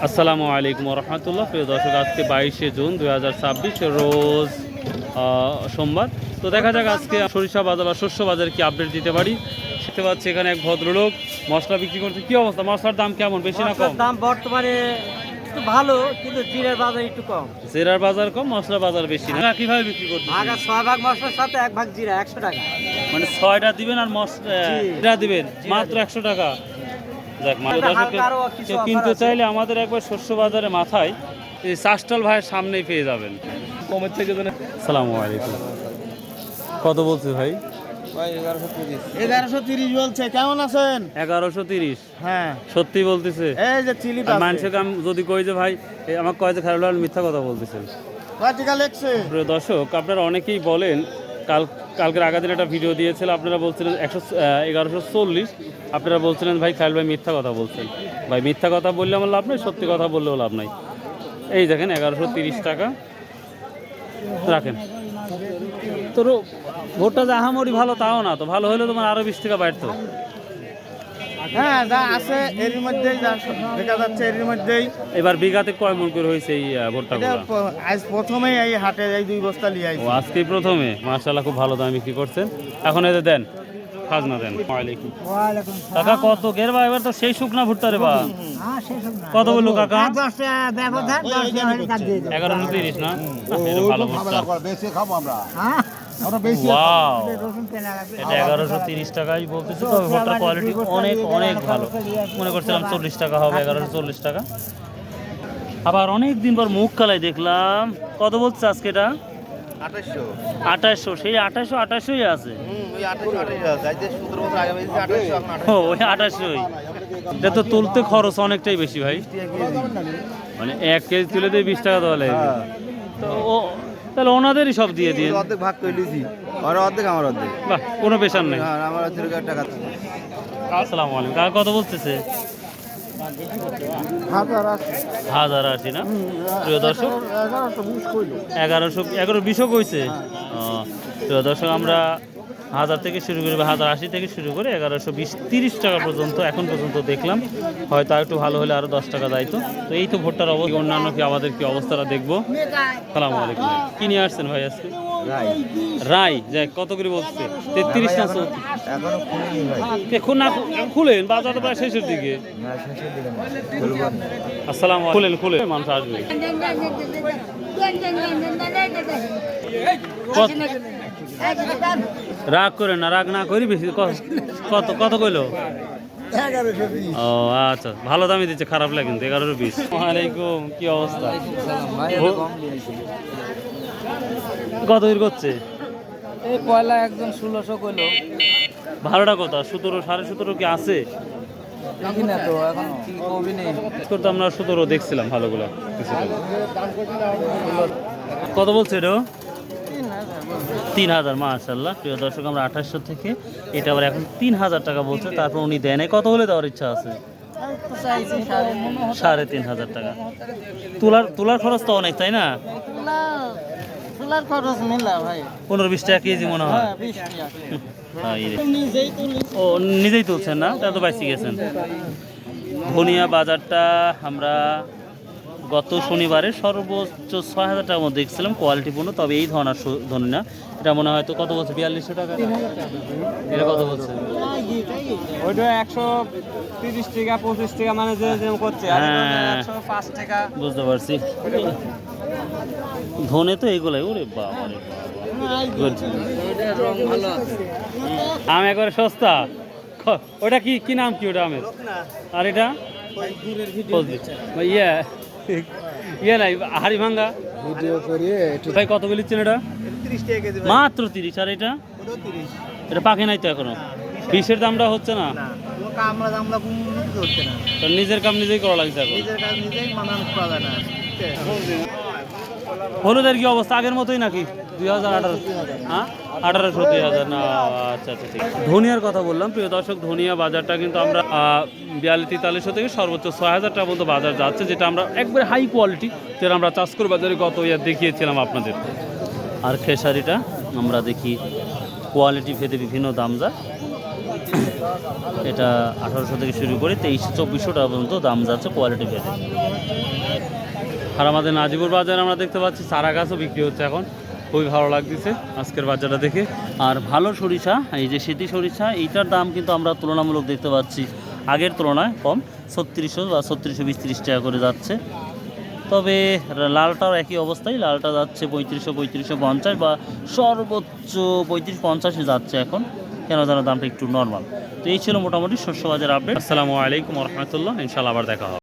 আসসালামু আলাইকুম রহমতুল্লাহ। প্রিয় দর্শক, আজকে 22শে জুন 2026 রোজ সোমবার। তো দেখা যাক আজকে সরিষা বাজার বা শস্য বাজারে কি আপডেট দিতে পারি। দেখতে পাচ্ছি এখানে এক ভদ্রলোক মশলা বিক্রি করছে। কি অবস্থা, মশলার দাম কেমন, বেশি না কম? দাম বর্তমানে একটু ভালো, কিন্তু জিরার বাজার একটু কম। জিরার বাজার কম, মশলা বাজার বেশি না। কিভাবে বিক্রি করছে? ভাগ 6 ভাগ মশলার সাথে 1 ভাগ জিরা 100 টাকা। মানে 6টা দিবেন আর মশলা দিবেন মাত্র 100 টাকা। দেখ কেউ কিনতে চাইলে আমাদের একবার শস্য বাজারে মাথায় এই চাষটাল ভাইয়ের সামনেই পেয়ে যাবেন। কমের থেকে সালামু আলাইকুম। কত বলছে ভাই? 1130 বলছে। কেমন আছেন? 1130। হ্যাঁ, সত্যি বলতেছে? এই যে চিলি মানুষকে আমি যদি কই যে ভাই আমাকে কয় যে খারাপ লাগলো, মিথ্যা কথা বলতেছেন। কয়টা লেখছে? প্রিয় দর্শক, আপনারা অনেকেই বলেন, কালকের আগের দিন একটা ভিডিও দিয়েছিল, আপনারা বলছিলেন 1140। আপনারা বলছিলেন ভাই খায়রুল ভাই মিথ্যা কথা বলছেন। ভাই মিথ্যা কথা বললে আমার লাভ নাই, সত্যি কথা বললেও লাভ নাই। এই দেখেন 1130 টাকা রাখেন। তোর ভোটটা যে আহামরি ভালো তাও না, তো ভালো হলে তোমার আরো 20 টাকা বাড়তো। হ্যাঁ, যা আছে এর মধ্যেই যা দেখা যাচ্ছে এর মধ্যেই। এবার বিঘাতে কয় মন করে হয়েছে এই ভোটটা? আজ প্রথমেই এই হাটে এই 2 বস্তা নিয়ে আইছি। ও আজকেই প্রথমে? মাশাআল্লাহ, খুব ভালো দামে বিক্রি করছেন। এখন এদের দেন, খাজনা দেন। ওয়ালাইকুম কাকা, কত গেরবা? এবার তো সেই শুকনা ভুট্টা রে বা। কত বললো কাকা? 1130 না? এটা ভালো ভুট্টা। ওয়াও, এটা 1130 টাকাই বলতেছে। তবে ভুট্টার কোয়ালিটি অনেক অনেক ভালো। মনে করছিলাম 40 টাকা হবে, 1140 টাকা। আবার অনেক দিন পর মুখ কালাই দেখলাম। কত বলছে আজকে এটা? 2800। সেই 2800ই আছে। ও, ওই 2800ই। এটা তো তুলতে খরচ অনেকটাই বেশি ভাই। মানে 1 কেজি তুলে দিয়ে 20 টাকা দেওয়া লাগবে। তো ও তাহলে ওনাদেরই সব দিয়ে দিয়ে অর্ধেক ভাগ করে লিছি, আর অর্ধেক আমার অর্ধেক। বাহ, কোনো পেশার নেই। আমার টাকা। আসসালামু আলাইকুম কাকা, কত বলতেছে? 1080 না? প্রিয় দর্শক, 1120 কইছে। প্রিয় দর্শক, আমরা 1000 থেকে শুরু করি, 1080 থেকে শুরু করে 1120-30 টাকা পর্যন্ত এখন পর্যন্ত দেখলাম। হয়তো আর একটু ভালো হলে আরো 10 টাকা দায়িত্ব। তো এই তো ভোটটার অবস্থা। অন্যান্য কি আমাদের কি অবস্থাটা দেখবো। আসসালামু আলাইকুম। কি নিয়ে আসছেন ভাই আজকে? রাই। যাই, কত করে বলছে? 33 না? এখন না খুলেন, বাজার তো প্রায় শেষের দিকে। আসসালাম, খুলেন মানুষ আসবে। রাগ করেন না, রাগ না করি। বেশি কত কত কইলো? ও আচ্ছা, ভালো দামে দিচ্ছে, খারাপ লাগে কিন্তু। 1120। ওয়ালাইকুম, কি অবস্থা? কত দূর করছে? এই পয়লা একদম 1600 কইলো। ভালোটা কত? 17, 17.5 কি আছে? দেখি না তো, এখন কি কবি নেই। করতে আমরা 17 দেখছিলাম ভালোগুলো। কত বলছে এটা? 3000। মাশাআল্লাহ। প্রিয় দর্শক, আমরা 2800 থেকে এটা আবার এখন 3000 টাকা বলছে। তারপর উনি দেন। কত হলে দেওয়ার ইচ্ছা আছে? 3500 টাকা। তোলার খরচ তো অনেক, তাই না? তোলার খরচ মেলা ভাই, 15-20 টাকা কেজি মনে হয়। ও নিজেই তুলছেন না? তা তো বাইসি গেছেন। ধনিয়া বাজারটা আমরা গত শনিবারে সর্বোচ্চ 6000 টাকার মধ্যে দেখছিলাম, কোয়ালিটিপূর্ণ। তবে এই ধরনের ধনিয়া এটা মনে হয় তো কত বলছে? 4200 টাকা। এটা কত বলছে? ওইটা 130 টাকা 25 টাকা, মানে যে যেরকম করছে। 105 টাকা। বুঝতে পারছি। ধনে তো এগুলাই। ওরে বাবা রে বাবা, আম একবারে সস্তা। ওটা কি নাম কি ওটা আমের? আর এটা ইয়ে নাই, হাড়ি ভাঙ্গা। ভাই কত বলিচ্ছেন এটা? মাত্র 30। আর এটা? এটা পাকে নাই তো এখনো। বিষের দামটা হচ্ছে না। নিজের কাম নিজেই করা লাগছে এখন। হলুদের কি অবস্থা? আগের মতোই নাকি? 2018? হ্যাঁ, 1800 2000 না? আচ্ছা আচ্ছা, ঠিক। ধনিয়ার কথা বললাম। প্রিয় দর্শক, ধনিয়া বাজারটা কিন্তু আমরা 42-4300 থেকে সর্বোচ্চ 6000 টাকা পর্যন্ত বাজার যাচ্ছে, যেটা আমরা একবারে হাই কোয়ালিটি, যেটা আমরা চাষকর বাজারে গত ইয়ার দেখিয়েছিলাম আপনাদের। আর খেসারিটা আমরা দেখি কোয়ালিটি ভেদে বিভিন্ন দাম যায়। এটা 1800 থেকে শুরু করে 2300-2400 টাকা পর্যন্ত দাম যাচ্ছে কোয়ালিটি ভেদে। আর আমাদের নাজিপুর বাজারে আমরা দেখতে পাচ্ছি চারা গাছও বিক্রি হচ্ছে এখন, খুবই ভালো লাগতেছে আজকের বাজারটা দেখে। আর ভালো সরিষা, এই যে সেতি সরিষা, এইটার দাম কিন্তু আমরা তুলনামূলক দেখতে পাচ্ছি আগের তুলনায় কম, 3600 বা 3620-30 টাকা করে যাচ্ছে। তবে লালটাও একই অবস্থায়, লালটা যাচ্ছে 3500-3550 বা সর্বোচ্চ 3550-50 যাচ্ছে এখন, কেন যেন দামটা একটু নর্মাল। তো এই ছিল মোটামুটি শস্য বাজার আপডেট। আসসালামু আলাইকুম রহমতুল্লাহ, ইনশাল্লাহ আবার দেখা হবে।